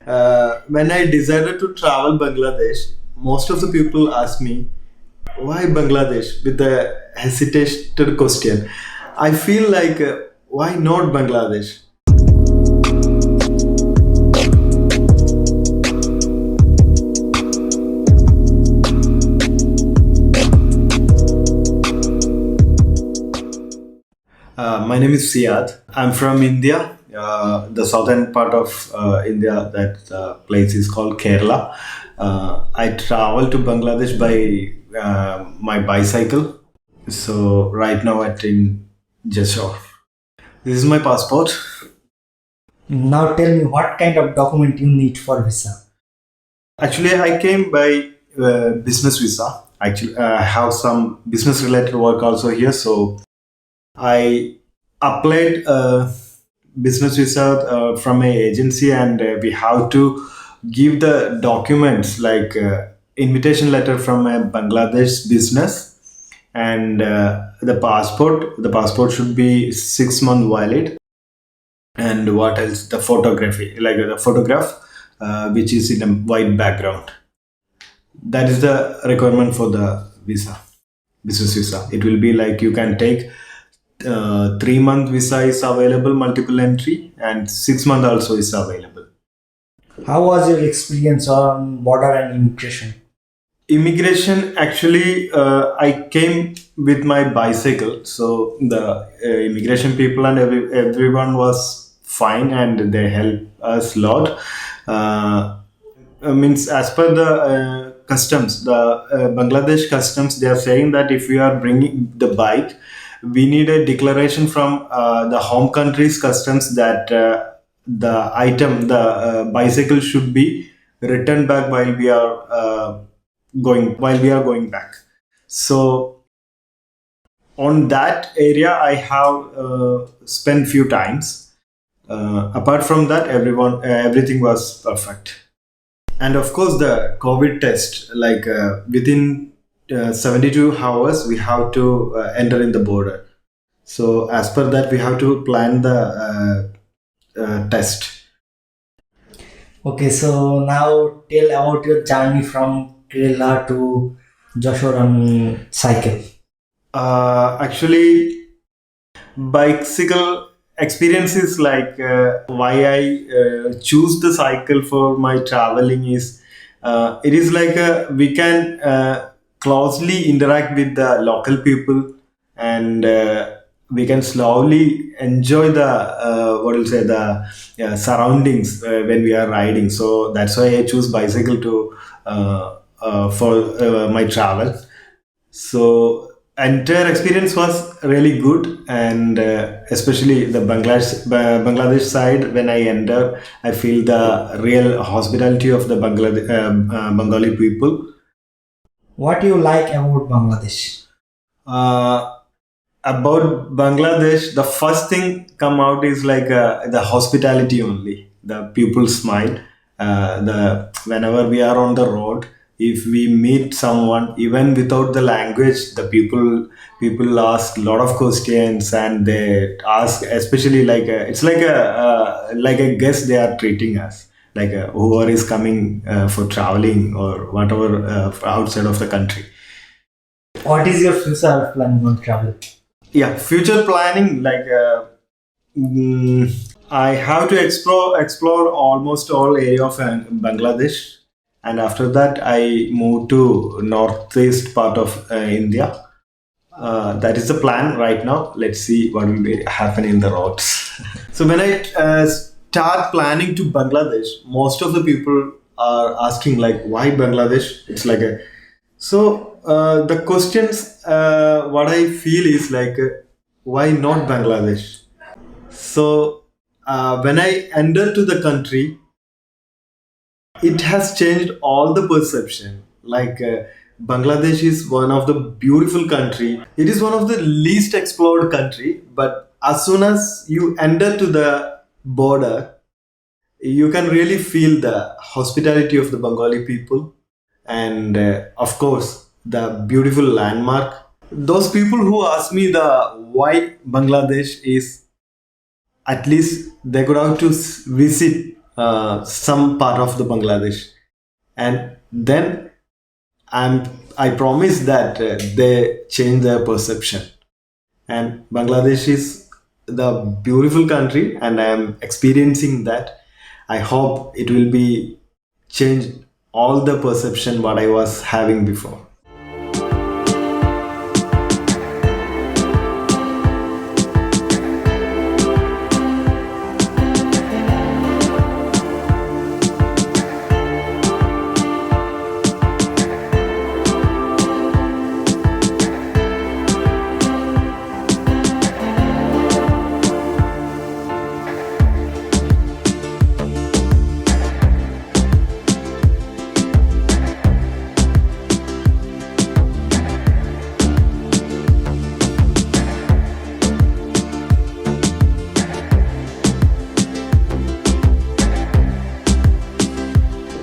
When I decided to travel Bangladesh, most of the people ask me, why Bangladesh, with the hesitated question. I feel like, why not Bangladesh? My name is Siad. I'm from India, the southern part of India. That place is called Kerala. I travel to Bangladesh by my bicycle. So right now I'm in Jessore. This is my passport. Now tell me what kind of document you need for visa. Actually, I came by business visa. Actually, I have some business related work also here. So I applied a business visa from a agency, and we have to give the documents like invitation letter from a Bangladesh business and the passport. The passport should be 6 month valid, and what else? The photography, like the photograph, which is in a white background. That is the requirement for the visa, business visa. It will be like you can take 3 month visa is available, multiple entry, and 6 month also is available. How was your experience on border and immigration? Immigration, actually, I came with my bicycle, so the immigration people and everyone was fine, and they helped us a lot. Means as per the customs, the Bangladesh customs, they are saying that if you are bringing the bike, we need a declaration from the home country's customs that the item, the bicycle should be returned back while we are going back. So on that area, I have spent few times. Apart from that, everything was perfect. And of course, the COVID test, like within 72 hours, we have to enter in the border. So as per that, we have to plan the test. Okay, so now tell about your journey from Kerala to Joshua on cycle. Actually, bicycle experience is like why I choose the cycle for my traveling is it is like we can closely interact with the local people, and we can slowly enjoy the what will say the surroundings when we are riding. So that's why I choose bicycle to for my travel. So entire experience was really good, and especially the Bangladesh side. When I enter, I feel the real hospitality of the Bengali people. What you like about Bangladesh? Uh, about Bangladesh, the first thing come out is like the hospitality only. The people smile. The whenever we are on the road, if we meet someone, even without the language, the people ask a lot of questions, and they ask, especially like like a guest they are treating us. Like whoever is coming for traveling or whatever outside of the country. What is your future planning on travel? Yeah, future planning, like I have to explore almost all area of Bangladesh, and after that I move to northeast part of India. That is the plan right now. Let's see what will be happen in the roads. So when I start planning to Bangladesh, most of the people are asking like, why Bangladesh? It's like a so the questions, what I feel is like, why not Bangladesh? So when I enter to the country, it has changed all the perception. Like Bangladesh is one of the beautiful country. It is one of the least explored country, but as soon as you enter to the border, you can really feel the hospitality of the Bengali people, and of course the beautiful landmark. Those people who ask me the why Bangladesh is, at least they could have to visit some part of the Bangladesh, and then I promise that they change their perception. And Bangladesh is the beautiful country, and I am experiencing that. I hope it will be change all the perception what I was having before.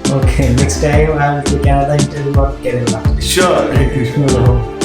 Okay, next time I will take another interview about Kerala. Sure. So,